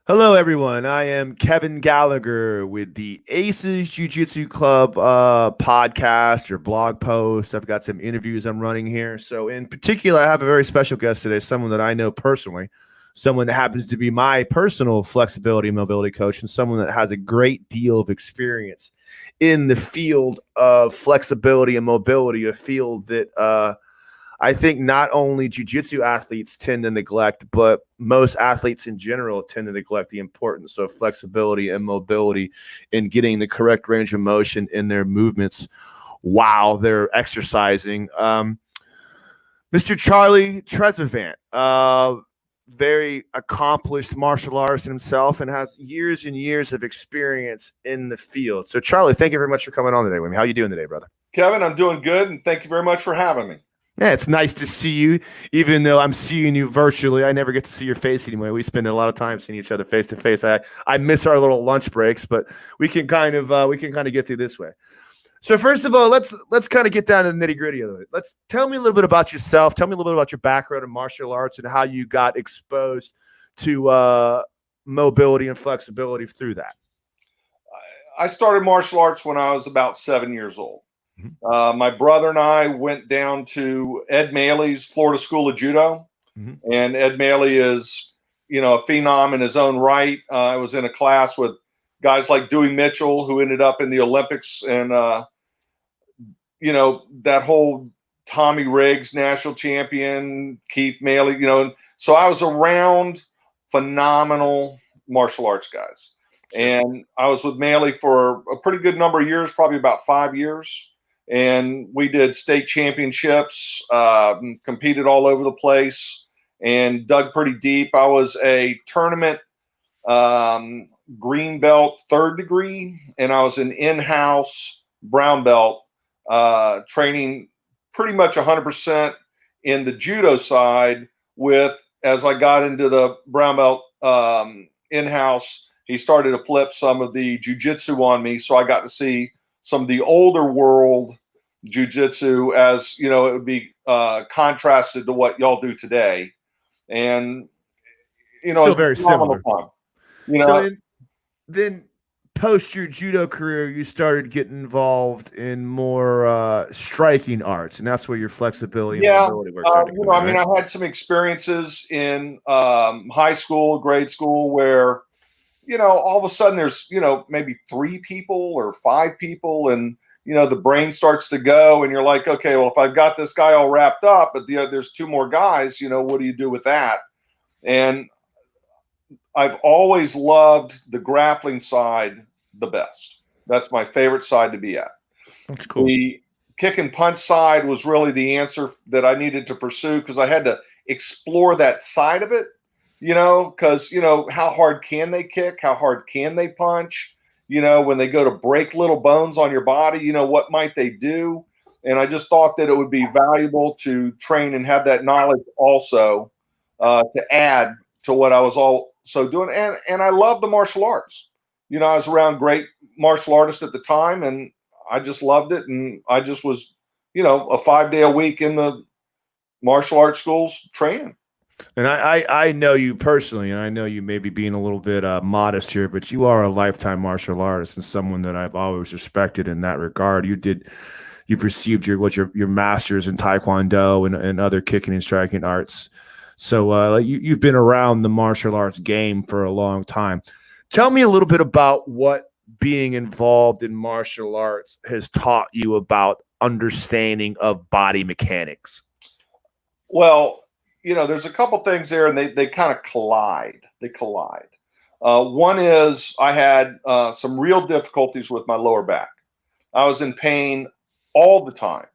Hello, everyone. I am Kevin Gallagher with the Aces Jiu-Jitsu Club podcast or blog post. I've got some interviews I'm running here. So, in particular, I have a very special guest today, someone that I know personally, someone that happens to be my personal flexibility and mobility coach, and someone that has a great deal of experience in the field of flexibility and mobility, a field that I think not only jiu-jitsu athletes tend to neglect, but most athletes in general tend to neglect the importance of flexibility and mobility in getting the correct range of motion in their movements while they're exercising. Mr. Charlie Trezevant, very accomplished martial artist himself and has years and years of experience in the field. So, Charlie, thank you very much for coming on today with me. How are you doing today, brother? Kevin, I'm doing good, and thank you very much for having me. Yeah, it's nice to see you, even though I'm seeing you virtually. I never get to see your face anymore. We spend a lot of time seeing each other face to face. I miss our little lunch breaks, but we can kind of get through this way. So first of all, let's kind of get down to the nitty gritty of it. Let's tell me a little bit about yourself. Tell me a little bit about your background in martial arts and how you got exposed to mobility and flexibility through that. I started martial arts when I was about 7 years old. My brother and I went down to Ed Maley's Florida School of Judo, and Ed Maley is, a phenom in his own right. I was in a class with guys like Dewey Mitchell, who ended up in the Olympics, and that whole Tommy Riggs, national champion, Keith Maley, and so I was around phenomenal martial arts guys. And I was with Maley for a pretty good number of years, probably about 5 years. And we did state championships, competed all over the place, and dug pretty deep. I was a tournament green belt 3rd degree, and I was an in-house brown belt, training pretty much 100% in the judo side with, as I got into the brown belt in-house, he started to flip some of the jiu-jitsu on me, so I got to see some of the older world jiu-jitsu as, it would be contrasted to what y'all do today. And, Still it's very similar. fun. Then post your judo career, you started getting involved in more striking arts, and that's where your flexibility and mobility work started to come in, right? I had some experiences in high school, grade school, where all of a sudden there's, maybe 3 people or 5 people, and, the brain starts to go, and you're like, okay, well, if I've got this guy all wrapped up, but there's 2 more guys, what do you do with that? And I've always loved the grappling side the best. That's my favorite side to be at. That's cool. The kick and punch side was really the answer that I needed to pursue, because I had to explore that side of it. Because, how hard can they kick? How hard can they punch? When they go to break little bones on your body, what might they do? And I just thought that it would be valuable to train and have that knowledge also to add to what I was also doing. And I love the martial arts. I was around great martial artists at the time, and I just loved it. And I just was, a 5-day a week in the martial arts schools training. And I know you personally, and I know you may be being a little bit modest here, but you are a lifetime martial artist and someone that I've always respected in that regard. You've received your master's in Taekwondo and other kicking and striking arts. So you've been around the martial arts game for a long time. Tell me a little bit about what being involved in martial arts has taught you about understanding of body mechanics. Well, there's a couple things there, and they kind of collide. They collide. One is I had some real difficulties with my lower back. I was in pain all the time.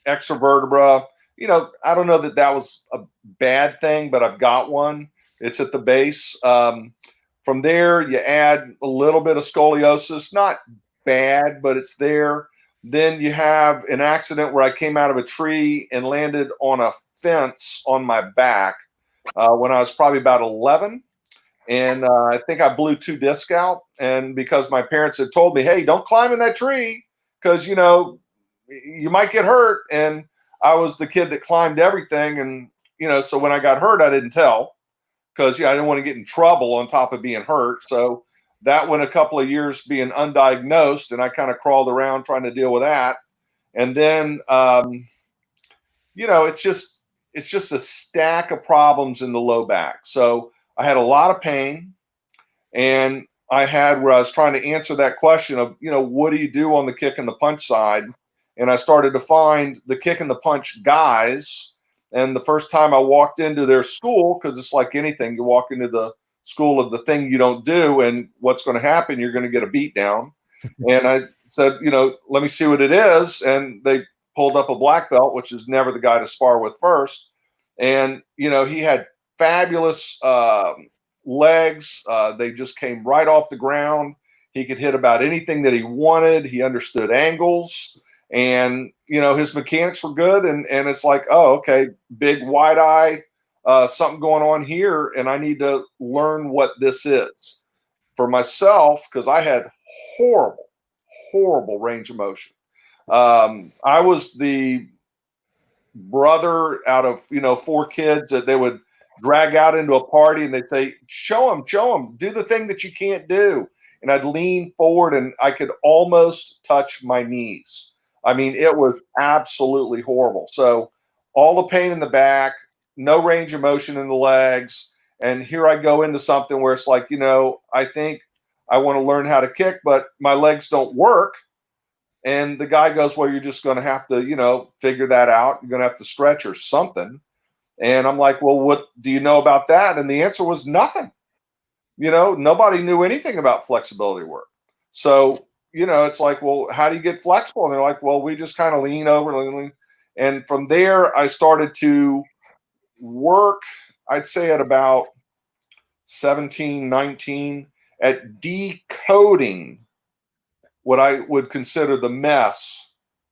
Extra vertebra. I don't know that was a bad thing, but I've got one. It's at the base. From there, you add a little bit of scoliosis. Not bad, but it's there. Then you have an accident where I came out of a tree and landed on a fence on my back when I was probably about 11. And I think I blew 2 discs out. And because my parents had told me, hey, don't climb in that tree because, you might get hurt. And I was the kid that climbed everything. And, so when I got hurt, I didn't tell because I didn't want to get in trouble on top of being hurt. So that went a couple of years being undiagnosed, and I kind of crawled around trying to deal with that. And then, it's just a stack of problems in the low back. So I had a lot of pain, and I had where I was trying to answer that question of, what do you do on the kick and the punch side? And I started to find the kick and the punch guys. And the first time I walked into their school, because it's like anything, you walk into the school of the thing you don't do, and what's going to happen, you're going to get a beat down. And I said, let me see what it is. And they pulled up a black belt, which is never the guy to spar with first. And, he had fabulous legs. They just came right off the ground. He could hit about anything that he wanted. He understood angles. And, his mechanics were good. And it's like, oh, okay, big wide eye, something going on here. And I need to learn what this is for myself, because I had horrible range of motion. I was the brother out of, 4 kids that they would drag out into a party, and they'd say, show them, do the thing that you can't do. And I'd lean forward and I could almost touch my knees. I mean, it was absolutely horrible. So all the pain in the back, no range of motion in the legs. And here I go into something where it's like, I think I want to learn how to kick, but my legs don't work. And the guy goes, well, you're just going to have to, figure that out. You're going to have to stretch or something. And I'm like, well, what do you know about that? And the answer was nothing. Nobody knew anything about flexibility work. So, it's like, well, how do you get flexible? And they're like, well, we just kind of lean over. And from there, I started to work, I'd say at about 17, 19, at decoding what I would consider the mess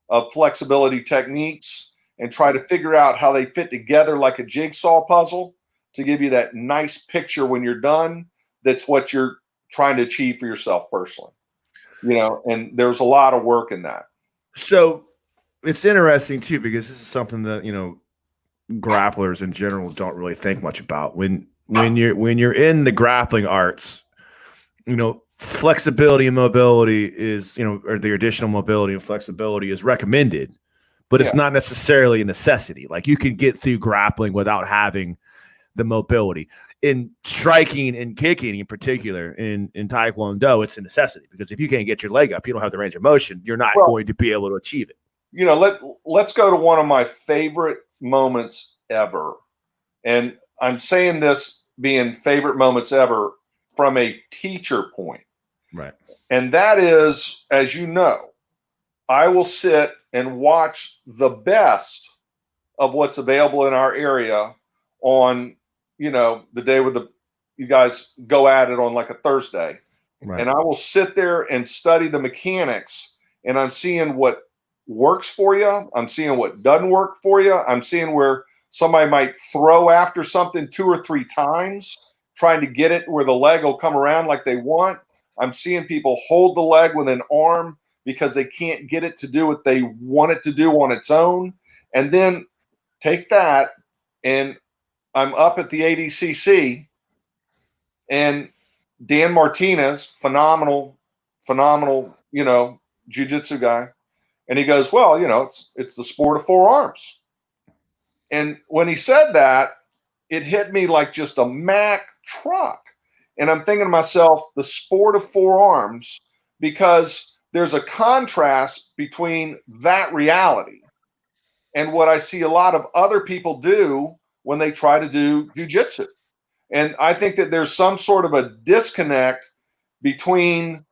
of flexibility techniques, and try to figure out how they fit together like a jigsaw puzzle to give you that nice picture when you're done. That's what you're trying to achieve for yourself personally, and there's a lot of work in that. So it's interesting too, because this is something that, grapplers in general don't really think much about. When you're in the grappling arts, flexibility and mobility is, or the additional mobility and flexibility is recommended, but it's not necessarily a necessity. Like, you can get through grappling without having the mobility. In striking and kicking in particular, in Taekwondo, it's a necessity, because if you can't get your leg up, you don't have the range of motion, you're not going to be able to achieve it. Let's go to one of my favorite moments ever. And I'm saying this being favorite moments ever from a teacher point. Right. And that is, as you know, I will sit and watch the best of what's available in our area on, the day where you guys go at it on like a Thursday. Right. And I will sit there and study the mechanics, and I'm seeing what works for you. I'm seeing what doesn't work for you. I'm seeing where somebody might throw after something 2 or 3 times, trying to get it where the leg will come around like they want. I'm seeing people hold the leg with an arm because they can't get it to do what they want it to do on its own. And then take that, and I'm up at the ADCC, and Dan Martinez, phenomenal, jiu-jitsu guy. And he goes, well, it's the sport of 4 arms. And when he said that, it hit me like just a Mack truck. And I'm thinking to myself, the sport of 4 arms, because there's a contrast between that reality and what I see a lot of other people do when they try to do jiu-jitsu. And I think that there's some sort of a disconnect between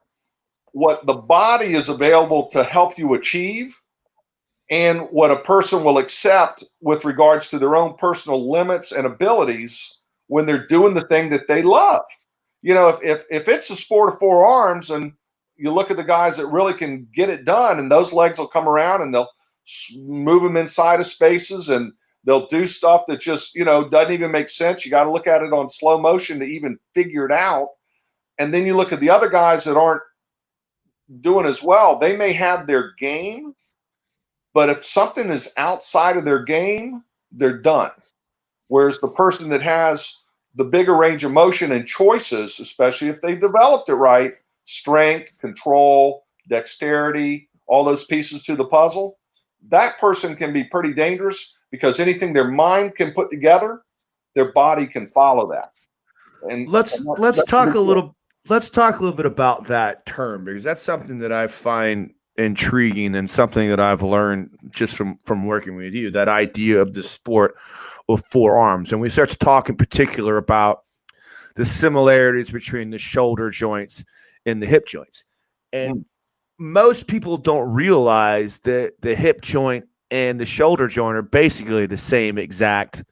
what the body is available to help you achieve and what a person will accept with regards to their own personal limits and abilities when they're doing the thing that they love. If it's a sport of 4 arms, and you look at the guys that really can get it done, and those legs will come around and they'll move them inside of spaces, and they'll do stuff that just, doesn't even make sense. You got to look at it on slow motion to even figure it out. And then you look at the other guys that aren't doing as well. They may have their game, but if something is outside of their game, they're done. Whereas the person that has the bigger range of motion and choices, especially if they've developed it right, strength, control, dexterity, all those pieces to the puzzle, that person can be pretty dangerous because anything their mind can put together, their body can follow that. And let's that's talk a little bit about that term, because that's something that I find intriguing and something that I've learned just from working with you, that idea of the sport of forearms. And we start to talk in particular about the similarities between the shoulder joints and the hip joints. And most people don't realize that the hip joint and the shoulder joint are basically the same exact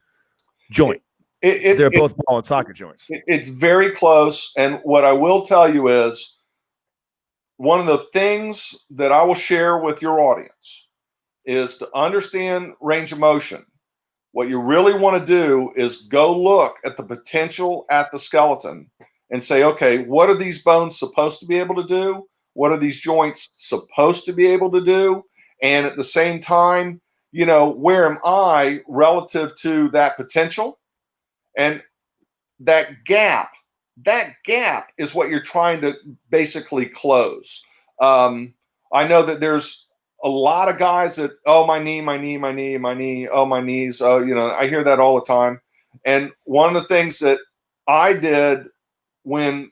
joint. They're both ball and socket joints. It's very close. And what I will tell you is, one of the things that I will share with your audience is to understand range of motion. What you really want to do is go look at the potential at the skeleton and say, okay, what are these bones supposed to be able to do? What are these joints supposed to be able to do? And at the same time, where am I relative to that potential? And that gap is what you're trying to basically close. I know that there's a lot of guys that, oh, my knee, oh, my knees. Oh, I hear that all the time. And one of the things that I did when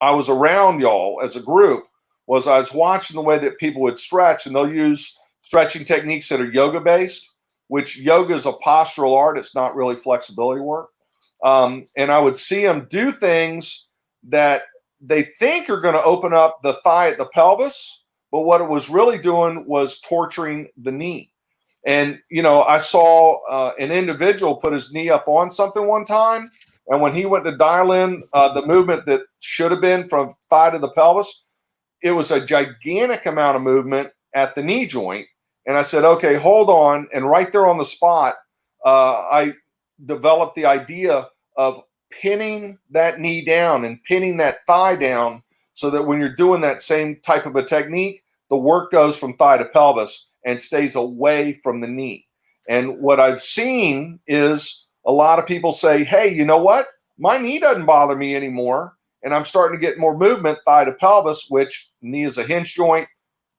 I was around y'all as a group was I was watching the way that people would stretch, and they'll use stretching techniques that are yoga based, which yoga is a postural art. It's not really flexibility work. And I would see them do things that they think are going to open up the thigh at the pelvis, but what it was really doing was torturing the knee. And, I saw an individual put his knee up on something one time, and when he went to dial in the movement that should have been from thigh to the pelvis, it was a gigantic amount of movement at the knee joint. And I said, okay, hold on. And right there on the spot, I developed the idea of pinning that knee down and pinning that thigh down, so that when you're doing that same type of a technique, the work goes from thigh to pelvis and stays away from the knee. And what I've seen is a lot of people say, hey, you know what? My knee doesn't bother me anymore. And I'm starting to get more movement thigh to pelvis, which knee is a hinge joint,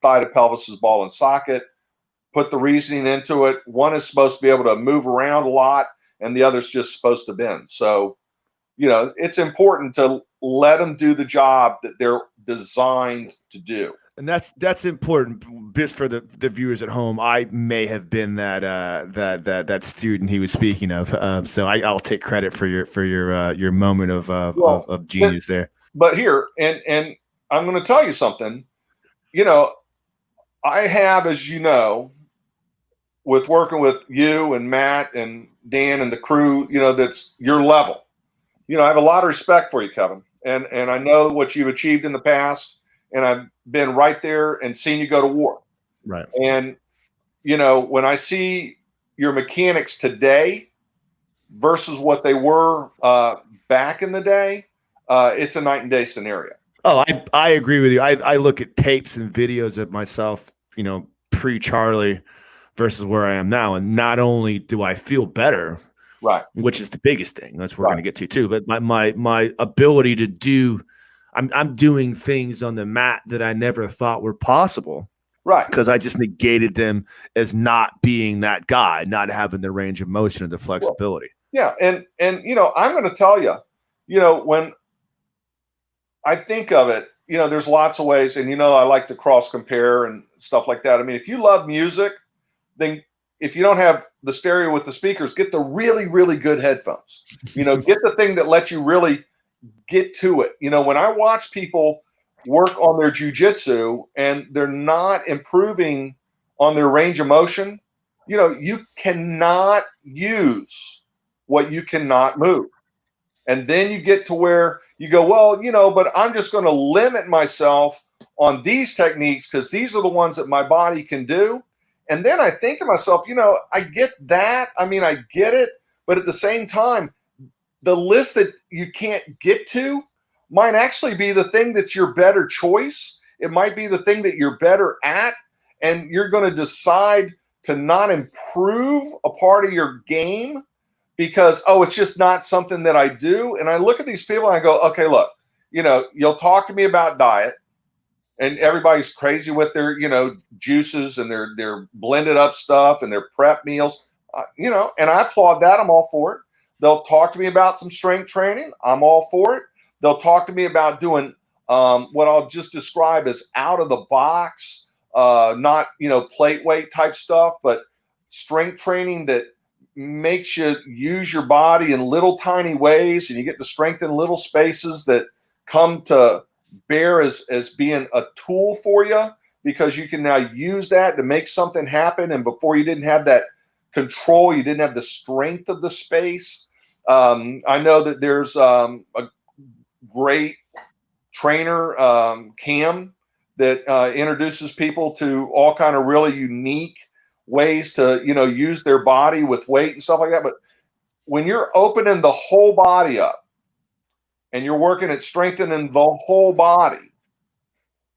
thigh to pelvis is ball and socket. Put the reasoning into it. One is supposed to be able to move around a lot, and the other's just supposed to bend. So, it's important to let them do the job that they're designed to do. And that's important just for the viewers at home. I may have been that student he was speaking of. So I'll take credit for your moment of genius there. But here, and I'm going to tell you something. I have, as you know, with working with you and Matt and Dan and the crew, that's your level. I have a lot of respect for you, Kevin. And I know what you've achieved in the past, and I've been right there and seen you go to war. Right. And, when I see your mechanics today versus what they were back in the day, it's a night and day scenario. Oh, I agree with you. I look at tapes and videos of myself, pre-Charlie versus where I am now. And not only do I feel better, right, which is the biggest thing, that's what we're going to get to too, but my ability to do, I'm doing things on the mat that I never thought were possible. Right. Because I just negated them as not being that guy, not having the range of motion and the flexibility. Well, yeah. And I'm going to tell you, when I think of it, there's lots of ways, and, I like to cross compare and stuff like that. I mean, if you love music, then if you don't have the stereo with the speakers, get the really, really good headphones. Get the thing that lets you really get to it. When I watch people work on their jujitsu and they're not improving on their range of motion, you cannot use what you cannot move. And then you get to where you go, well, but I'm just going to limit myself on these techniques because these are the ones that my body can do. And then I think to myself, I get that. I mean, I get it. But at the same time, the list that you can't get to might actually be the thing that's your better choice. It might be the thing that you're better at. And you're going to decide to not improve a part of your game because, oh, it's just not something that I do. And I look at these people and I go, okay, look, you'll talk to me about diet, and everybody's crazy with their, juices and their blended up stuff and their prep meals, and I applaud that. I'm all for it. They'll talk to me about some strength training. I'm all for it. They'll talk to me about doing what I'll just describe as out of the box, not, plate weight type stuff, but strength training that makes you use your body in little tiny ways, and you get to strengthen little spaces that come to bear as being a tool for you, because you can now use that to make something happen. And before, you didn't have that control, you didn't have the strength of the space. I know that there's a great trainer, Cam, that introduces people to all kind of really unique ways to, use their body with weight and stuff like that. But when you're opening the whole body up and you're working at strengthening the whole body,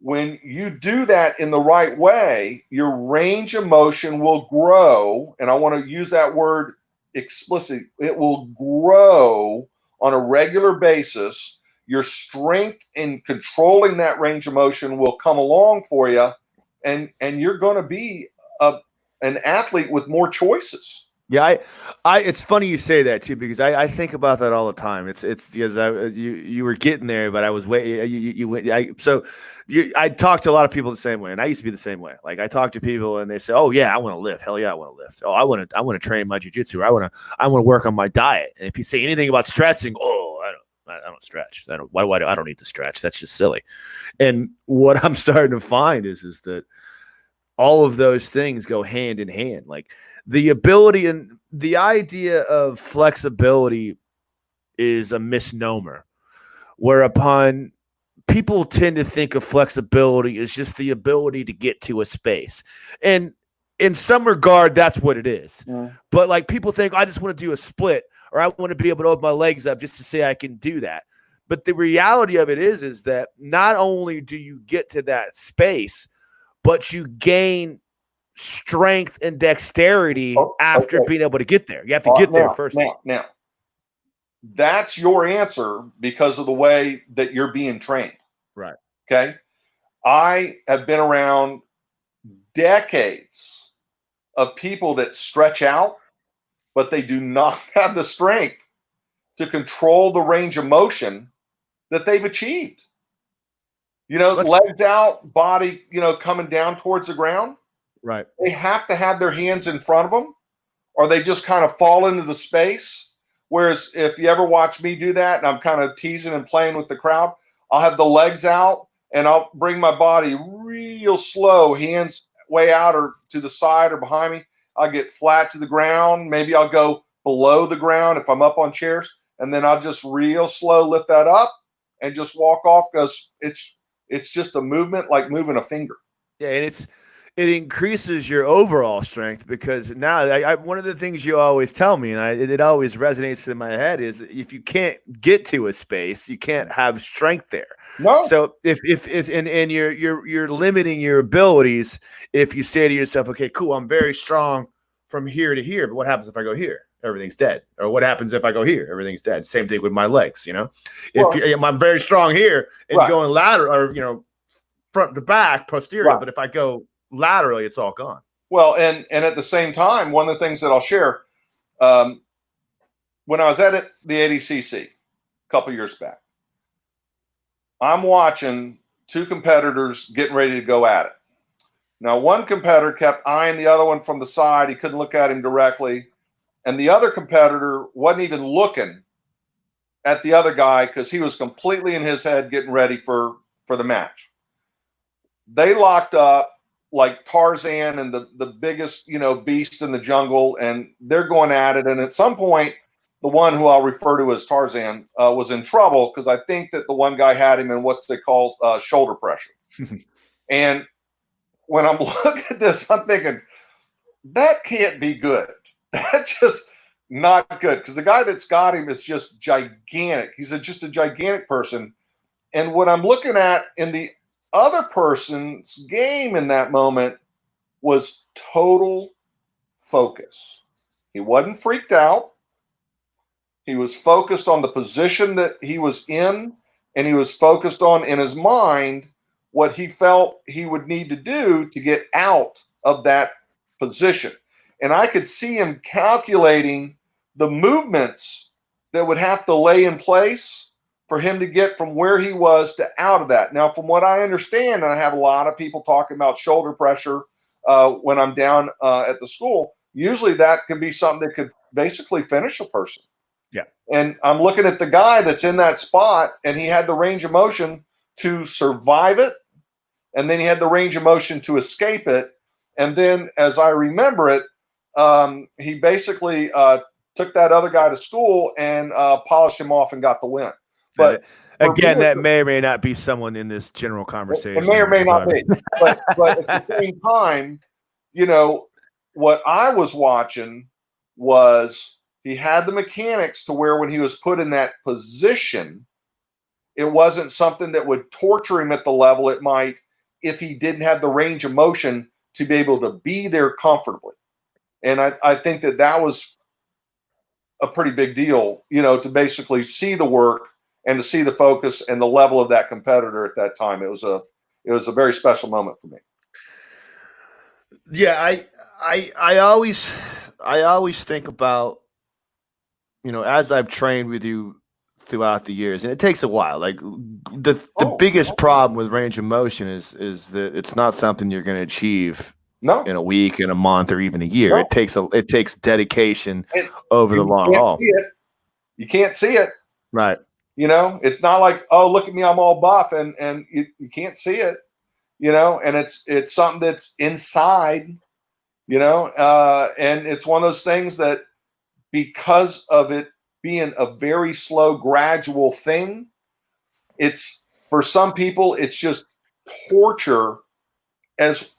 when you do that in the right way, your range of motion will grow. And I want to use that word explicit. It will grow on a regular basis. Your strength in controlling that range of motion will come along for you, and you're going to be an athlete with more choices. Yeah, it's funny you say that too, because I think about that all the time. It's because you were getting there, but I was wait. I talk to a lot of people the same way, and I used to be the same way. Like, I talk to people and they say, "Oh yeah, I want to lift. Hell yeah, I want to lift. Oh, I want to train my jiu-jitsu. Or I want to work on my diet." And if you say anything about stretching, oh, I don't stretch. I don't need to stretch. That's just silly. And what I'm starting to find is that all of those things go hand in hand. Like, the ability and the idea of flexibility is a misnomer, whereupon people tend to think of flexibility as just the ability to get to a space. And in some regard, that's what it is. Yeah. But like, people think, I just want to do a split, or I want to be able to open my legs up just to say I can do that. But the reality of it is that not only do you get to that space, but you gain strength and dexterity after being able to get there. You have to get there first. Now, that's your answer because of the way that you're being trained. Right. Okay. I have been around decades of people that stretch out, but they do not have the strength to control the range of motion that they've achieved. Legs out, body, coming down towards the ground. Right. They have to have their hands in front of them, or they just kind of fall into the space. Whereas if you ever watch me do that, and I'm kind of teasing and playing with the crowd, I'll have the legs out and I'll bring my body real slow, hands way out or to the side or behind me. I'll get flat to the ground. Maybe I'll go below the ground if I'm up on chairs, and then I'll just real slow lift that up and just walk off, because it's just a movement like moving a finger. Yeah, and it increases your overall strength, because now one of the things you always tell me, and it always resonates in my head, is if you can't get to a space, you can't have strength there. No. So if you're limiting your abilities if you say to yourself, okay, cool, I'm very strong from here to here, but what happens if I go here? Everything's dead. Or what happens if I go here? Everything's dead. Same thing with my legs. If I'm very strong here and going lateral, or front to back, posterior, but if I go laterally, it's all gone. Well, and at the same time, one of the things that I'll share, when I was at the ADCC a couple years back, I'm watching two competitors getting ready to go at it. Now, one competitor kept eyeing the other one from the side. He couldn't look at him directly. And the other competitor wasn't even looking at the other guy, because he was completely in his head getting ready for the match. They locked up like Tarzan and the biggest, beast in the jungle, and they're going at it. And at some point, the one who I'll refer to as Tarzan was in trouble, because I think that the one guy had him in what's they call shoulder pressure. And when I'm looking at this, I'm thinking, that can't be good. That's just not good, because the guy that's got him is just gigantic. He's just a gigantic person. And what I'm looking at in the other person's game in that moment was total focus. He wasn't freaked out. He was focused on the position that he was in, and he was focused on in his mind what he felt he would need to do to get out of that position. And I could see him calculating the movements that would have to lay in place for him to get from where he was to out of that. Now, from what I understand, and I have a lot of people talking about shoulder pressure when I'm down at the school, usually that can be something that could basically finish a person. Yeah. And I'm looking at the guy that's in that spot, and he had the range of motion to survive it, and then he had the range of motion to escape it. And then, as I remember it, he basically took that other guy to school and polished him off and got the win. But again, that may or may not be someone in this general conversation. It may or may not be. But at the same time, you know, what I was watching was he had the mechanics to where when he was put in that position, it wasn't something that would torture him at the level it might if he didn't have the range of motion to be able to be there comfortably. And I think that was a pretty big deal, you know, to basically see the work and to see the focus and the level of that competitor at that time. It was a very special moment for me. Yeah, I always think about, you know, as I've trained with you throughout the years, and it takes a while. Like the biggest problem with range of motion is that it's not something you're going to achieve in a week, in a month, or even a year. It takes dedication over the long haul. You can't see it. Right. You know, it's not like, oh, look at me, I'm all buff, and you can't see it, you know, and it's something that's inside, you know, and it's one of those things that because of it being a very slow, gradual thing, it's for some people, it's just torture as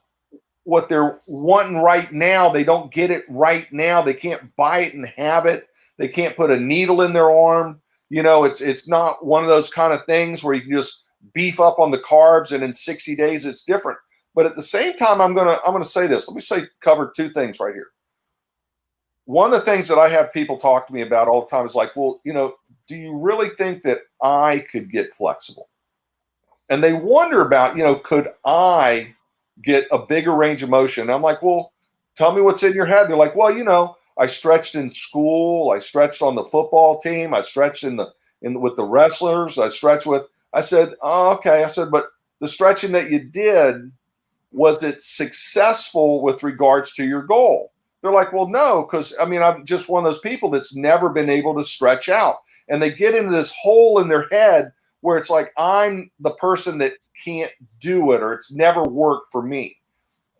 what they're wanting right now. They don't get it right now. They can't buy it and have it. They can't put a needle in their arm. You know, it's not one of those kind of things where you can just beef up on the carbs and in 60 days it's different. But at the same time, I'm gonna say this. Let me cover two things right here. One of the things that I have people talk to me about all the time is like, well, you know, do you really think that I could get flexible? And they wonder about, you know, could I get a bigger range of motion? And I'm like, well, tell me what's in your head. They're like, well, you know, I stretched in school. I stretched on the football team. I stretched with the wrestlers. I stretched with. I said, oh, okay. I said, but the stretching that you did, was it successful with regards to your goal? They're like, well, no, because I mean, I'm just one of those people that's never been able to stretch out, and they get into this hole in their head where it's like I'm the person that can't do it, or it's never worked for me.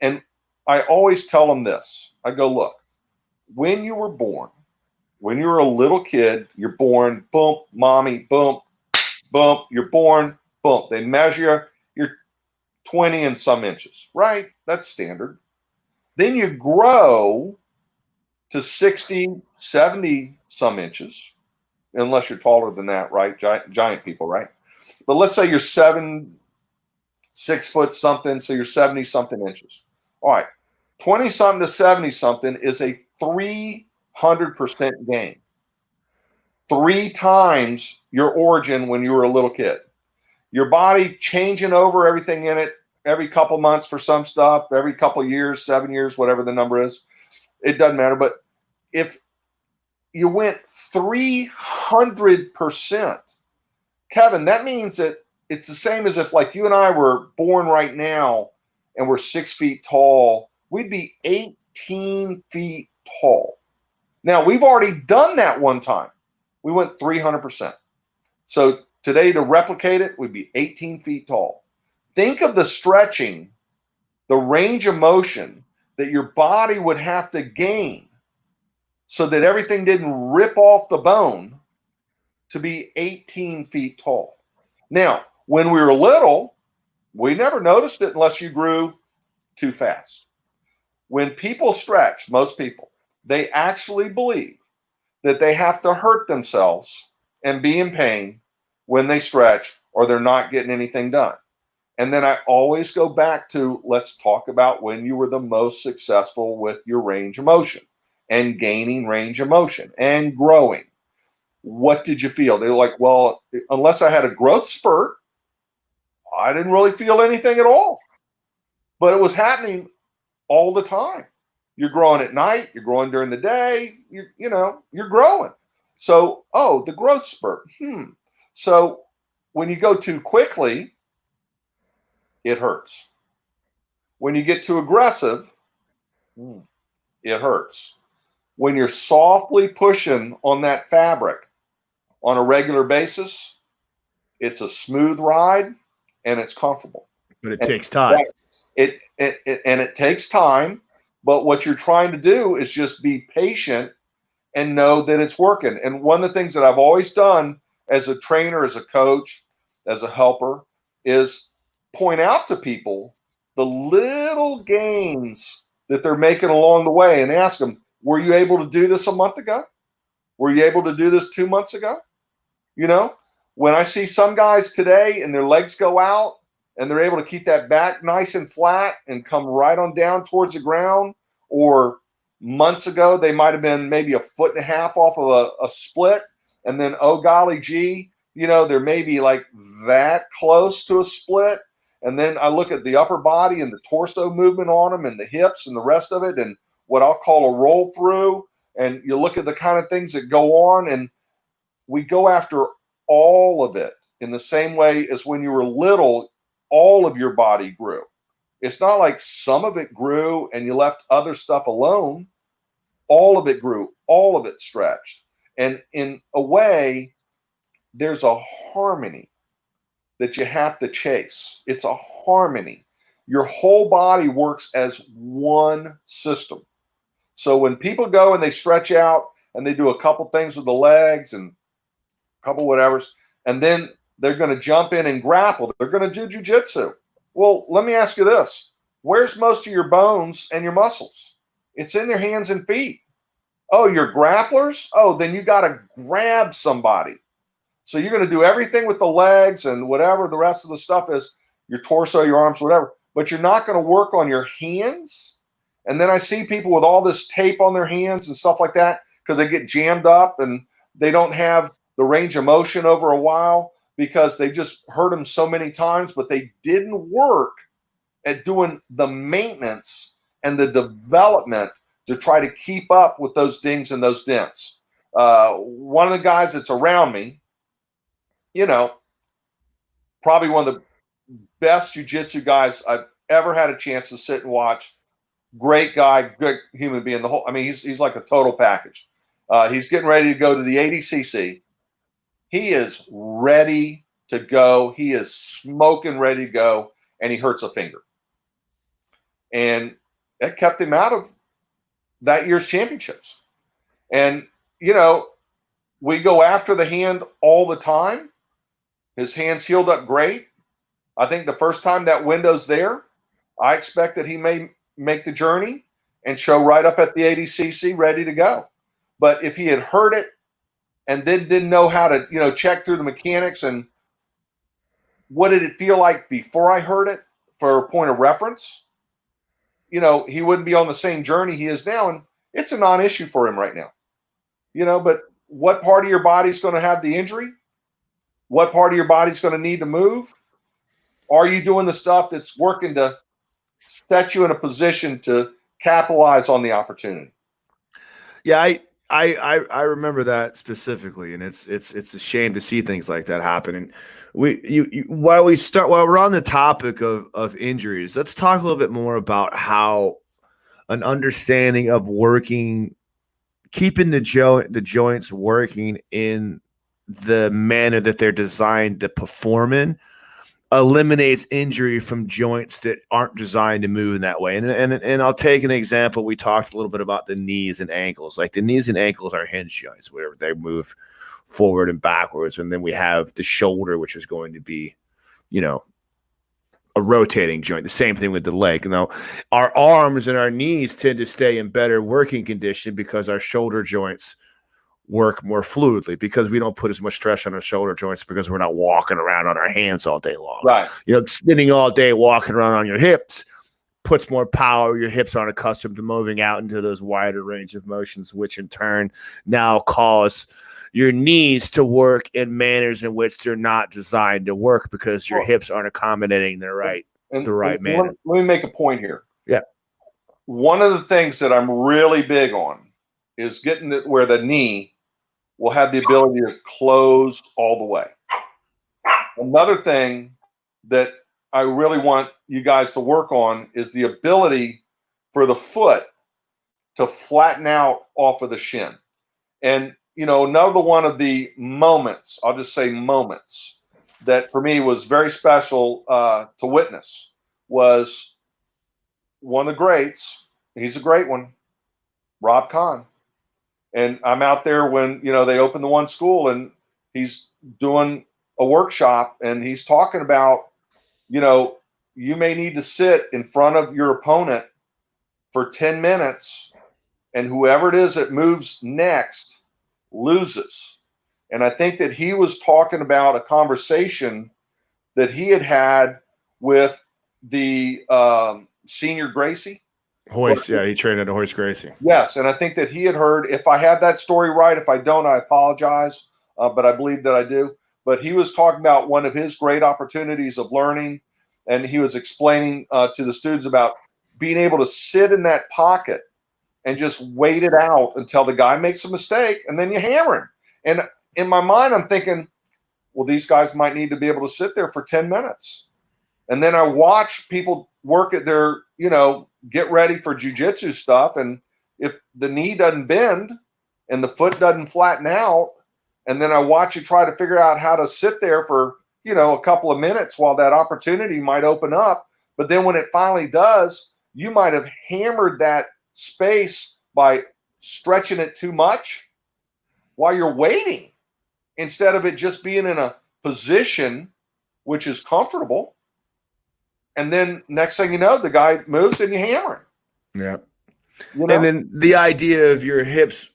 And I always tell them this. I go, look. When you were born, when you were a little kid, you're born, boom, mommy, boom, boom, you're born, boom. They measure you're 20 and some inches, right? That's standard. Then you grow to 60, 70 some inches, unless you're taller than that, right? Giant people, right? But let's say you're 6 foot something, so you're 70 something inches. All right. 20 something to 70 something is a 300% gain. 3 times your origin when you were a little kid. Your body changing over everything in it every couple months for some stuff, every couple years, 7 years, whatever the number is. It doesn't matter. But if you went 300%, Kevin, that means that it's the same as if like you and I were born right now and we're 6 feet tall, we'd be 18 feet tall. Now, we've already done that one time. We went 300%. So today to replicate it, we'd be 18 feet tall. Think of the stretching, the range of motion that your body would have to gain so that everything didn't rip off the bone to be 18 feet tall. Now, when we were little, we never noticed it unless you grew too fast. When people stretch, most people, they actually believe that they have to hurt themselves and be in pain when they stretch or they're not getting anything done. And then I always go back to, let's talk about when you were the most successful with your range of motion and gaining range of motion and growing. what did you feel? They were like, well, unless I had a growth spurt, I didn't really feel anything at all. But it was happening all the time. You're growing at night, you're growing during the day, you're growing. So, the growth spurt. So when you go too quickly, it hurts. When you get too aggressive, it hurts. When you're softly pushing on that fabric on a regular basis, it's a smooth ride and it's comfortable. But it takes time. It takes time. But what you're trying to do is just be patient and know that it's working. And one of the things that I've always done as a trainer, as a coach, as a helper, is point out to people the little gains that they're making along the way and ask them, were you able to do this a month ago? Were you able to do this 2 months ago? When I see some guys today and their legs go out and they're able to keep that back nice and flat and come right on down towards the ground, or months ago, they might have been maybe 1.5 foot off of a split. And then, oh, golly gee, they're maybe like that close to a split. And then I look at the upper body and the torso movement on them and the hips and the rest of it and what I'll call a roll through. And you look at the kind of things that go on, and we go after all of it in the same way as when you were little, all of your body grew. It's not like some of it grew and you left other stuff alone. All of it grew, all of it stretched. And in a way, there's a harmony that you have to chase. It's a harmony. Your whole body works as one system. So when people go and they stretch out and they do a couple things with the legs and a couple whatevers, and then they're going to jump in and grapple, they're going to do jujitsu. Well, let me ask you this. Where's most of your bones and your muscles? It's in their hands and feet. Oh, you're grapplers? Oh, then you got to grab somebody. So you're going to do everything with the legs and whatever the rest of the stuff is, your torso, your arms, whatever, but you're not going to work on your hands. And then I see people with all this tape on their hands and stuff like that because they get jammed up and they don't have the range of motion over a while because they just hurt them so many times, but they didn't work at doing the maintenance and the development to try to keep up with those dings and those dents. One of the guys that's around me, probably one of the best jiu-jitsu guys I've ever had a chance to sit and watch. Great guy, good human being. He's like a total package. He's getting ready to go to the 80cc. He is ready to go. He is smoking ready to go, and he hurts a finger. And that kept him out of that year's championships. And, we go after the hand all the time. His hand's healed up great. I think the first time that window's there, I expect that he may make the journey and show right up at the 80cc ready to go. But if he had heard it and then didn't know how to, check through the mechanics and what did it feel like before I heard it for a point of reference, he wouldn't be on the same journey he is now. And it's a non-issue for him right now. But what part of your body's going to have the injury? What part of your body's going to need to move? Are you doing the stuff that's working to set you in a position to capitalize on the opportunity? Yeah, I remember that specifically, and it's a shame to see things like that happen. And while we're on the topic of injuries, let's talk a little bit more about how an understanding of keeping the joints working in the manner that they're designed to perform in eliminates injury from joints that aren't designed to move in that way. And I'll take an example. We talked a little bit about the knees and ankles. Like the knees and ankles are hinge joints where they move forward and backwards. And then we have the shoulder, which is going to be, a rotating joint. The same thing with the leg. Our arms and our knees tend to stay in better working condition because our shoulder joints work more fluidly because we don't put as much stress on our shoulder joints because we're not walking around on our hands all day long. Right. Spinning all day, walking around on your hips puts more power. Your hips aren't accustomed to moving out into those wider range of motions, which in turn now cause, your knees to work in manners in which they're not designed to work because your hips aren't accommodating the right manner. Let me make a point here. Yeah. One of the things that I'm really big on is getting it where the knee will have the ability to close all the way. Another thing that I really want you guys to work on is the ability for the foot to flatten out off of the shin. And, another one of the moments, I'll just say moments, that for me was very special to witness was one of the greats. He's a great one, Rob Kahn. And I'm out there when, they opened the one school and he's doing a workshop and he's talking about, you may need to sit in front of your opponent for 10 minutes and whoever it is that moves next loses. And I think that he was talking about a conversation that he had with the senior Gracie. Hoist, yeah, he trained at Hoist Gracie. Yes, and I think that he had heard, if I have that story right, if I don't, I apologize, but I believe that I do. But he was talking about one of his great opportunities of learning, and he was explaining to the students about being able to sit in that pocket and just wait it out until the guy makes a mistake, and then you hammer him. And in my mind, I'm thinking, well, these guys might need to be able to sit there for 10 minutes. And then I watch people work at their, get ready for jiu-jitsu stuff. And if the knee doesn't bend and the foot doesn't flatten out, and then I watch you try to figure out how to sit there for, a couple of minutes while that opportunity might open up. But then when it finally does, you might have hammered that space by stretching it too much while you're waiting instead of it just being in a position which is comfortable. And then next thing you know, the guy moves and you hammer him. Yeah. And then the idea of your hips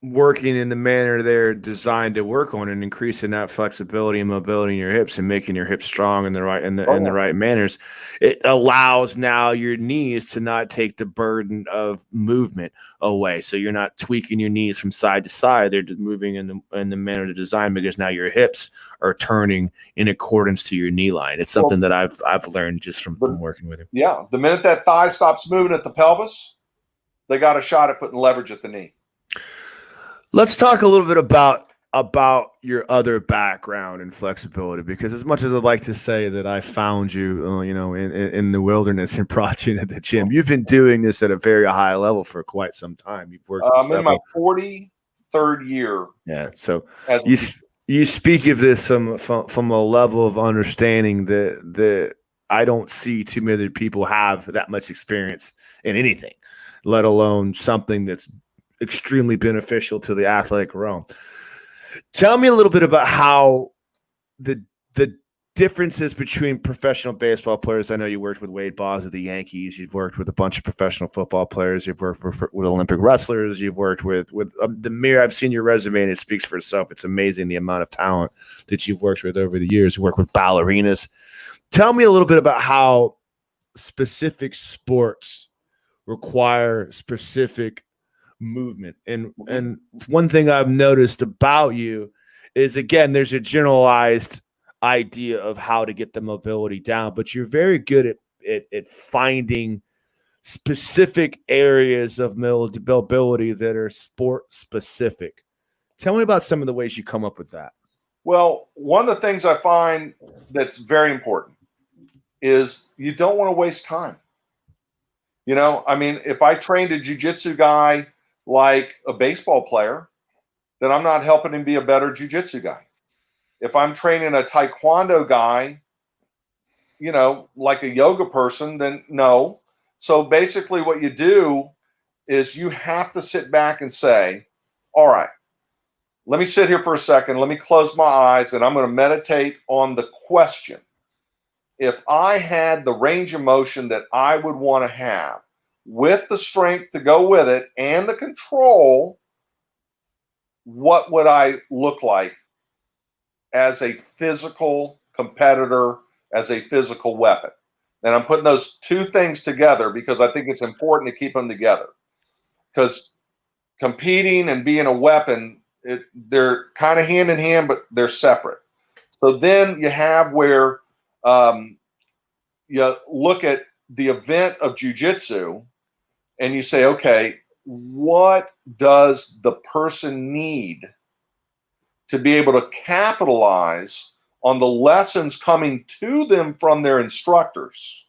working in the manner they're designed to work on and increasing that flexibility and mobility in your hips and making your hips strong in the right manners, it allows now your knees to not take the burden of movement away. So you're not tweaking your knees from side to side. They're just moving in the manner to design because now your hips are turning in accordance to your knee line. It's something that I've learned just from working with him. Yeah. The minute that thigh stops moving at the pelvis, they got a shot at putting leverage at the knee. Let's talk a little bit about your other background and flexibility, because as much as I'd like to say that I found you, in the wilderness and brought you into the gym, you've been doing this at a very high level for quite some time. You've worked. I'm in my 43rd year. Yeah. So you speak of this from a level of understanding that I don't see too many people have that much experience in anything, let alone something that's extremely beneficial to the athletic realm. Tell me a little bit about how the differences between professional baseball players. I know you worked with Wade Boggs of the Yankees. You've worked with a bunch of professional football players. You've worked with Olympic wrestlers. You've worked with the mere. I've seen your resume and it speaks for itself. It's amazing the amount of talent that you've worked with over the years. You work with ballerinas. Tell me a little bit about how specific sports require specific movement. And one thing I've noticed about you is, again, there's a generalized idea of how to get the mobility down, but you're very good at finding specific areas of mobility that are sport specific. Tell me about some of the ways you come up with that. Well, one of the things I find that's very important is you don't want to waste time. If I trained a jiu-jitsu guy like a baseball player, then I'm not helping him be a better jiu-jitsu guy. If I'm training a taekwondo guy, like a yoga person, then no. So basically what you do is you have to sit back and say, all right, let me sit here for a second. Let me close my eyes and I'm going to meditate on the question. If I had the range of motion that I would want to have with the strength to go with it and the control, what would I look like as a physical competitor, as a physical weapon? And I'm putting those two things together because I think it's important to keep them together. Because competing and being a weapon they're kind of hand in hand, but they're separate. So then you have where you look at the event of jiu-jitsu and you say, okay, what does the person need to be able to capitalize on the lessons coming to them from their instructors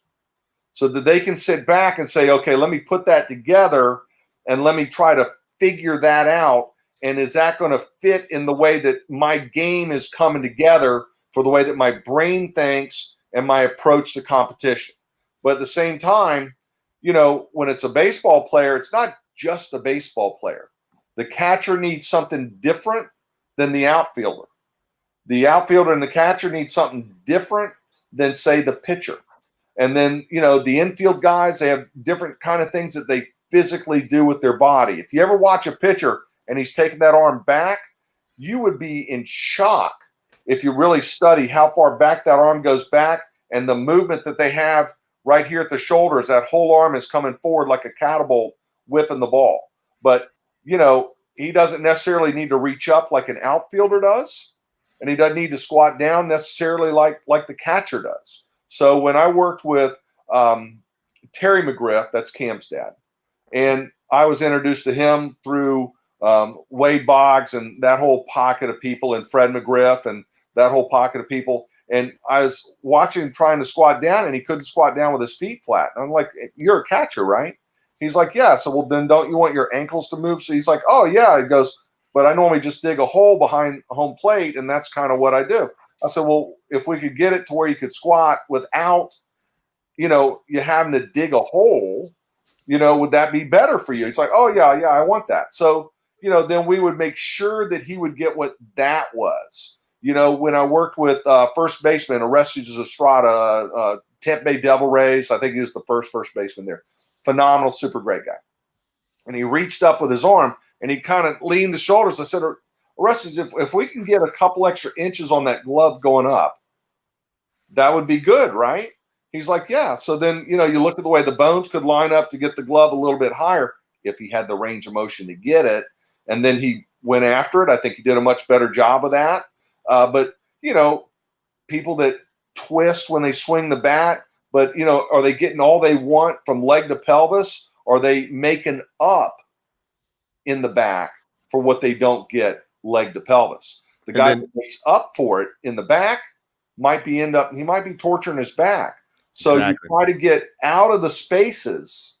so that they can sit back and say, okay, let me put that together and let me try to figure that out. And is that going to fit in the way that my game is coming together for the way that my brain thinks and my approach to competition? But at the same time, when it's a baseball player, it's not just a baseball player. The catcher needs something different than the outfielder. The outfielder and the catcher need something different than, say, the pitcher. And then, the infield guys, they have different kind of things that they physically do with their body. If you ever watch a pitcher and he's taking that arm back, you would be in shock if you really study how far back that arm goes back and the movement that they have right here at the shoulders. That whole arm is coming forward like a catapult whipping the ball. But, he doesn't necessarily need to reach up like an outfielder does, and he doesn't need to squat down necessarily like the catcher does. So when I worked with Terry McGriff, that's Cam's dad, and I was introduced to him through Wade Boggs and that whole pocket of people, and Fred McGriff and that whole pocket of people. And I was watching him trying to squat down, and he couldn't squat down with his feet flat. And I'm like, you're a catcher, right? He's like, yeah. So, well, then don't you want your ankles to move? So he's like, oh, yeah. He goes, but I normally just dig a hole behind home plate, and that's kind of what I do. I said, well, if we could get it to where you could squat without, you having to dig a hole, would that be better for you? He's like, oh, yeah, I want that. So, then we would make sure that he would get what that was. When I worked with first baseman, Orestes Estrada, Tampa Bay Devil Rays, I think he was the first baseman there. Phenomenal, super great guy. And he reached up with his arm and he kind of leaned the shoulders. I said, Orestes, if we can get a couple extra inches on that glove going up, that would be good, right? He's like, yeah. So then, you look at the way the bones could line up to get the glove a little bit higher if he had the range of motion to get it. And then he went after it. I think he did a much better job of that. But, people that twist when they swing the bat, but, are they getting all they want from leg to pelvis? Or are they making up in the back for what they don't get leg to pelvis? The guy that makes up for it in the back might be torturing his back. So You try to get out of the spaces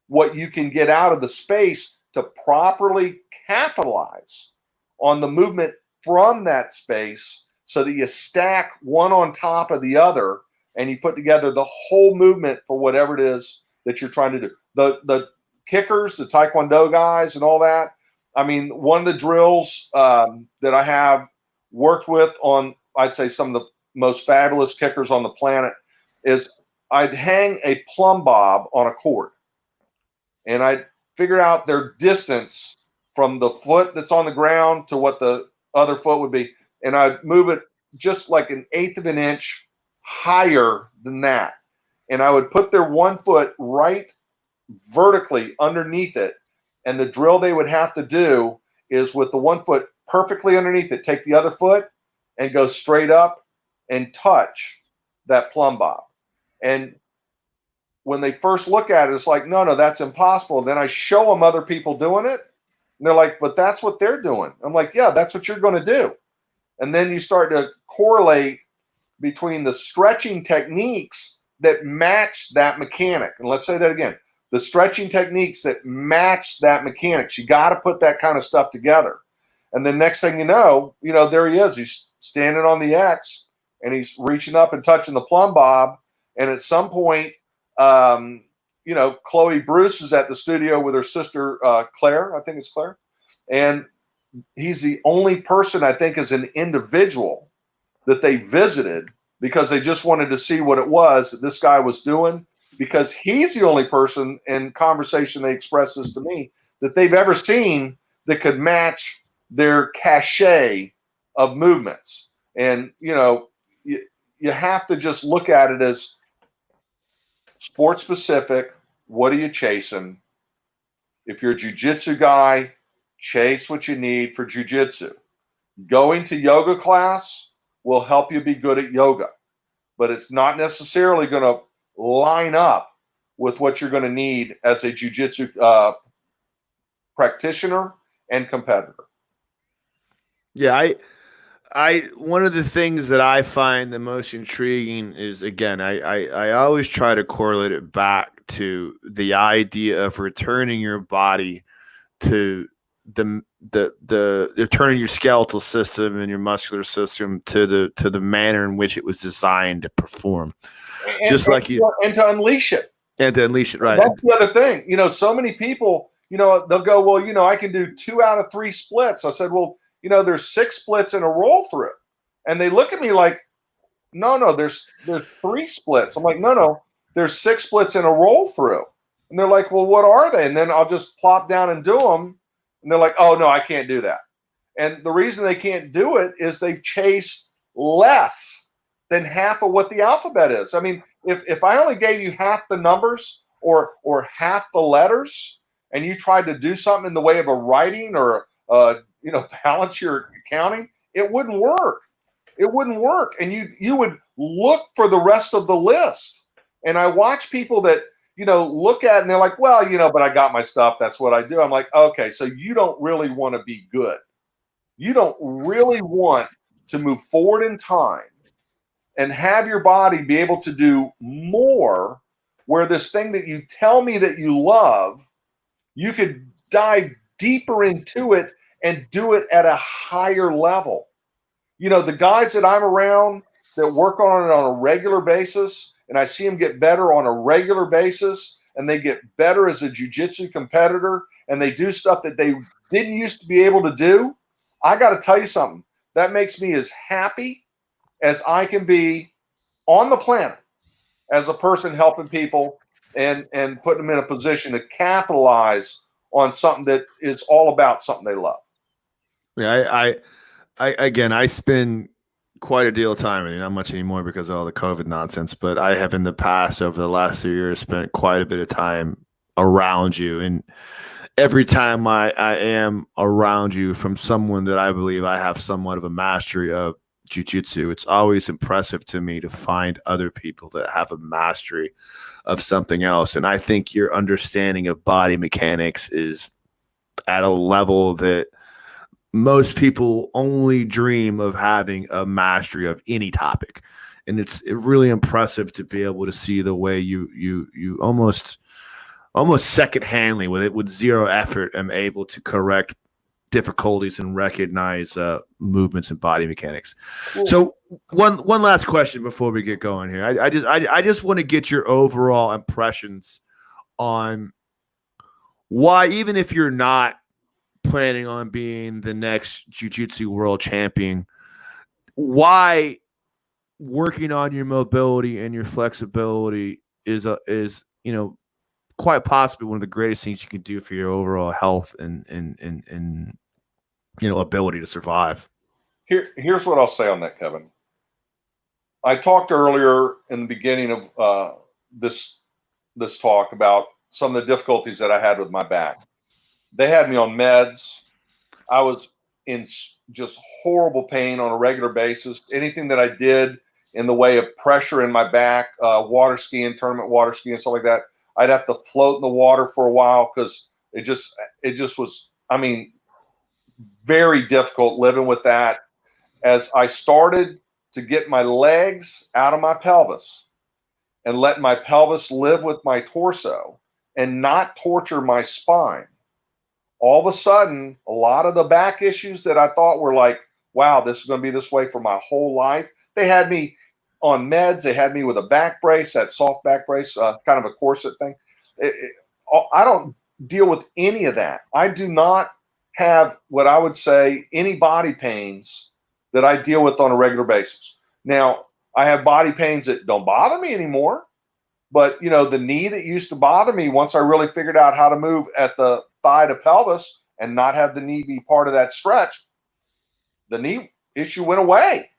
what you can get out of the space to properly capitalize on the movement from that space so that you stack one on top of the other and you put together the whole movement for whatever it is that you're trying to do. The kickers, the Taekwondo guys and all that. I mean, one of the drills that I have worked with on, I'd say some of the most fabulous kickers on the planet is I'd hang a plumb bob on a cord and I'd figure out their distance from the foot that's on the ground to what the other foot would be. And I'd move it just like an eighth of an inch higher than that. And I would put their one foot right vertically underneath it. And the drill they would have to do is with the one foot perfectly underneath it, take the other foot and go straight up and touch that plumb bob. And when they first look at it, it's like, no, that's impossible. And then I show them other people doing it. And they're like, but that's what they're doing. I'm like, yeah, that's what you're going to do. And then you start to correlate between the stretching techniques that match that mechanic. And let's say that again, the stretching techniques that match that mechanics. You got to put that kind of stuff together. And then next thing you know, there he is. He's standing on the X and he's reaching up and touching the plumb bob. And at some point, Chloe Bruce is at the studio with her sister, Claire. I think it's Claire. And he's the only person, I think, as an individual that they visited because they just wanted to see what it was that this guy was doing, because he's the only person in conversation, they expressed this to me, that they've ever seen that could match their cachet of movements. And, you have to just look at it as sports specific. What are you chasing? If you're a jiu-jitsu guy, chase what you need for jiu-jitsu. Going to yoga class will help you be good at yoga, but it's not necessarily going to line up with what you're going to need as a jiu-jitsu practitioner and competitor. Yeah, I one of the things that I find the most intriguing is, again, I always try to correlate it back to the idea of returning your body to the returning your skeletal system and your muscular system to the manner in which it was designed to perform, and to unleash it. And to unleash it, right? That's the other thing. So many people, they'll go, well, I can do 2 out of 3 splits. I said, well, there's 6 splits in a roll through, and they look at me like, no, there's 3 splits. I'm like, no, there's 6 splits in a roll through, and they're like, well, what are they? And then I'll just plop down and do them, and they're like, oh no, I can't do that. And the reason they can't do it is they've chased less than half of what the alphabet is. I mean, if I only gave you half the numbers or half the letters, and you tried to do something in the way of a writing or balance your counting, it wouldn't work. It wouldn't work, and you would look for the rest of the list. And I watch people that look at it and they're like, well, but I got my stuff. That's what I do. I'm like, okay, so you don't really want to be good. You don't really want to move forward in time and have your body be able to do more, where this thing that you tell me that you love, you could dive deeper into it and do it at a higher level. The guys that I'm around that work on it on a regular basis, and I see them get better on a regular basis, and they get better as a jiu-jitsu competitor, and they do stuff that they didn't used to be able to do. I got to tell you something. That makes me as happy as I can be on the planet as a person helping people and putting them in a position to capitalize on something that is all about something they love. Yeah, I spend quite a deal of time, not much anymore because of all the COVID nonsense, but I have in the past, over the last 3 years, spent quite a bit of time around you. And every time I am around you from someone that I believe I have somewhat of a mastery of jiu-jitsu, it's always impressive to me to find other people that have a mastery of something else. And I think your understanding of body mechanics is at a level that most people only dream of having a mastery of any topic. And it's really impressive to be able to see the way you almost secondhandly, with zero effort, am able to correct difficulties and recognize movements and body mechanics. Cool. So one last question before we get going here. I just want to get your overall impressions on why, even if you're not planning on being the next jiu-jitsu world champion, why working on your mobility and your flexibility is quite possibly one of the greatest things you can do for your overall health and ability to survive. Here's what I'll say on that, Kevin. I talked earlier in the beginning of this talk about some of the difficulties that I had with my back. They had me on meds. I was in just horrible pain on a regular basis. Anything that I did in the way of pressure in my back, water skiing, tournament water skiing, stuff like that, I'd have to float in the water for a while because it just was, very difficult living with that. As I started to get my legs out of my pelvis and let my pelvis live with my torso and not torture my spine, all of a sudden, a lot of the back issues that I thought were like, wow, this is going to be this way for my whole life. They had me on meds. They had me with a back brace, that soft back brace, kind of a corset thing. I don't deal with any of that. I do not have what I would say any body pains that I deal with on a regular basis. Now, I have body pains that don't bother me anymore, but the knee that used to bother me, once I really figured out how to move at the thigh to pelvis and not have the knee be part of that stretch, the knee issue went away.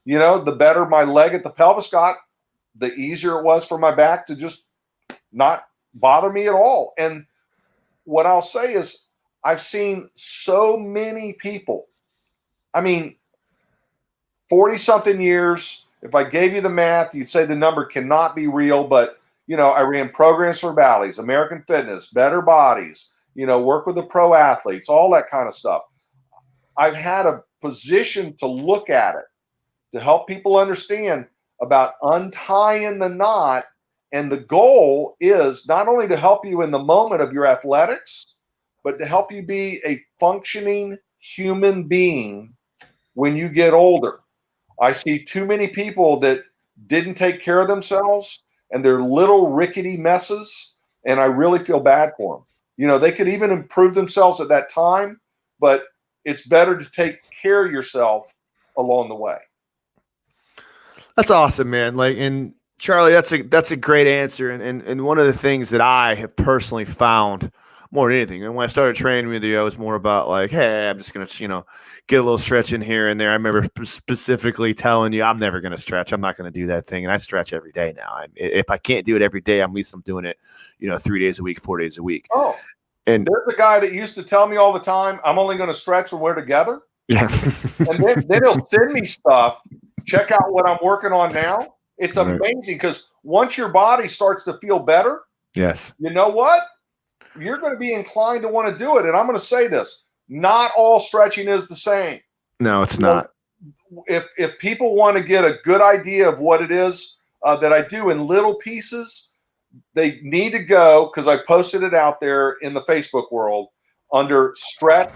The better my leg at the pelvis got, the easier it was for my back to just not bother me at all. And what I'll say is, I've seen so many people. I mean, 40-something years. If I gave you the math, you'd say the number cannot be real. But, I ran programs for Bally's, American Fitness, Better Bodies, work with the pro athletes, all that kind of stuff. I've had a position to look at it, to help people understand about untying the knot. And the goal is not only to help you in the moment of your athletics, but to help you be a functioning human being when you get older. I see too many people that didn't take care of themselves, and they're little rickety messes, and I really feel bad for them. They could even improve themselves at that time, but it's better to take care of yourself along the way. That's awesome, man. And Charlie, that's a great answer. And one of the things that I have personally found more than anything, and when I started training with you, I was more about like, hey, I'm just gonna, get a little stretch in here and there. I remember specifically telling you, I'm never gonna stretch. I'm not gonna do that thing, and I stretch every day now. If I can't do it every day, at least I'm doing it, 3 days a week, 4 days a week. Oh, and there's a guy that used to tell me all the time, I'm only going to stretch when we're together. Yeah. And then he'll send me stuff. Check out what I'm working on now. It's amazing because once your body starts to feel better, yes, you know what? You're going to be inclined to want to do it. And I'm going to say this, not all stretching is the same. No, it's not. If people want to get a good idea of what it is that I do in little pieces, they need to go, because I posted it out there in the Facebook world under Stretch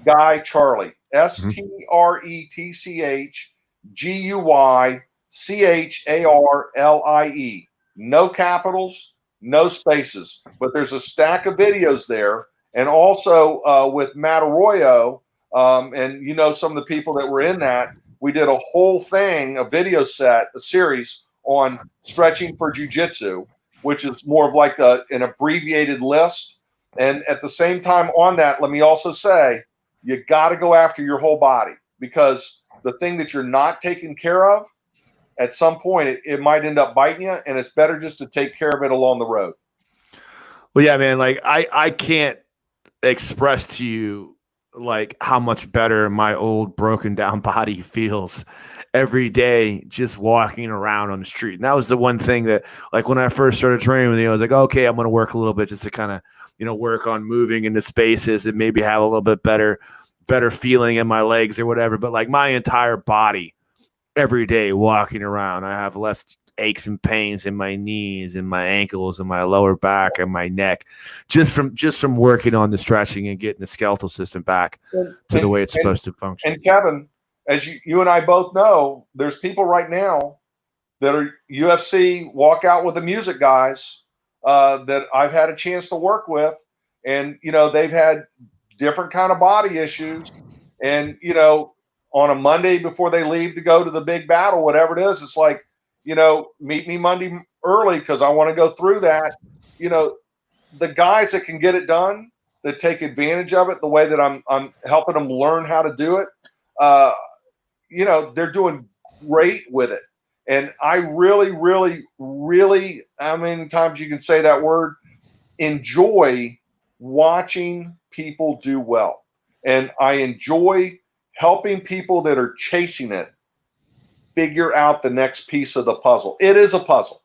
Guy Charlie, STRETZGUYCHARLIE. No capitals, no spaces, but there's a stack of videos there. And also with Matt Arroyo, and some of the people that were in that, we did a whole thing, a video set, a series on stretching for jiu-jitsu, which is more of like an abbreviated list. And at the same time on that, let me also say, you got to go after your whole body, because the thing that you're not taking care of, at some point, it might end up biting you, and it's better just to take care of it along the road. Well, yeah, man, like I can't express to you like how much better my old broken down body feels every day just walking around on the street. And that was the one thing that, like, when I first started training with you, I was like, okay, I'm going to work a little bit just to kind of, work on moving into spaces and maybe have a little bit better feeling in my legs or whatever. But like my entire body every day walking around, I have less aches and pains in my knees and my ankles and my lower back and my neck just from working on the stretching and getting the skeletal system back to the way it's supposed to function. And Kevin, as you and I both know, there's people right now that are UFC walkout with the music guys that I've had a chance to work with, and they've had different kind of body issues, and on a Monday before they leave to go to the big battle, whatever it is, it's like, meet me Monday early because I want to go through that. The guys that can get it done, that take advantage of it the way that I'm helping them learn how to do it, they're doing great with it. And I really, really, really, how many times you can say that word, enjoy watching people do well. And I enjoy helping people that are chasing it figure out the next piece of the puzzle. It is a puzzle.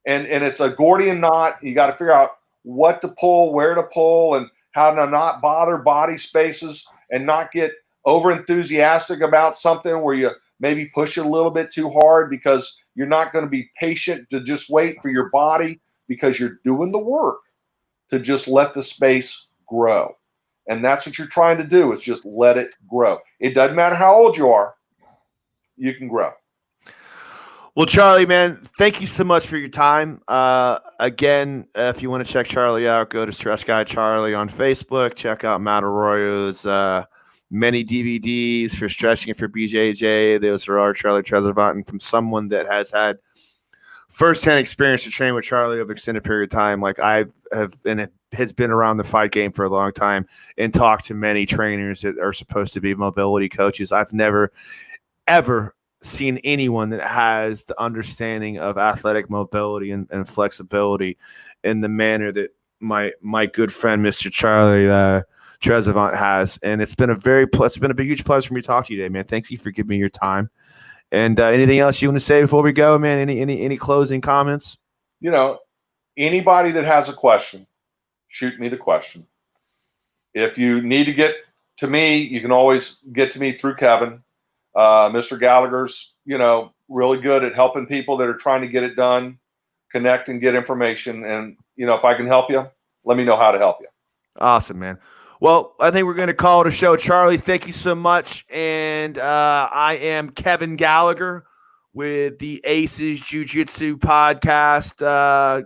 And it's a Gordian knot. You got to figure out what to pull, where to pull, and how to not bother body spaces and not get over enthusiastic about something where you maybe push it a little bit too hard, because you're not going to be patient to just wait for your body, because you're doing the work to just let the space grow. And that's what you're trying to do, is just let it grow. It doesn't matter how old you are, you can grow. Well, Charlie, man, thank you so much for your time. Again, if you want to check Charlie out, go to Stretch Guy Charlie on Facebook. Check out Matt Arroyo's many DVDs for stretching and for BJJ. Those are our Charlie Trezevant, and from someone that has had firsthand experience to train with Charlie over an extended period of time. Like has been around the fight game for a long time and talked to many trainers that are supposed to be mobility coaches. I've never, ever seen anyone that has the understanding of athletic mobility and flexibility in the manner that my good friend, Mr. Charlie Trezevant has. And it's been it's been a huge pleasure for me to talk to you today, man. Thank you for giving me your time. And anything else you want to say before we go, man? Any closing comments? Anybody that has a question, shoot me the question. If you need to get to me, you can always get to me through Kevin. Mr. Gallagher's, really good at helping people that are trying to get it done, connect and get information. And, if I can help you, let me know how to help you. Awesome, man. Well, I think we're going to call it a show. Charlie, thank you so much. And I am Kevin Gallagher with the Aces Jiu-Jitsu podcast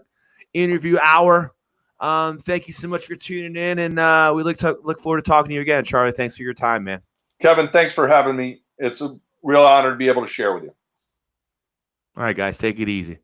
interview hour. Thank you so much for tuning in, and we look forward to talking to you again. Charlie, thanks for your time, man. Kevin, thanks for having me. It's a real honor to be able to share with you. All right, guys, take it easy.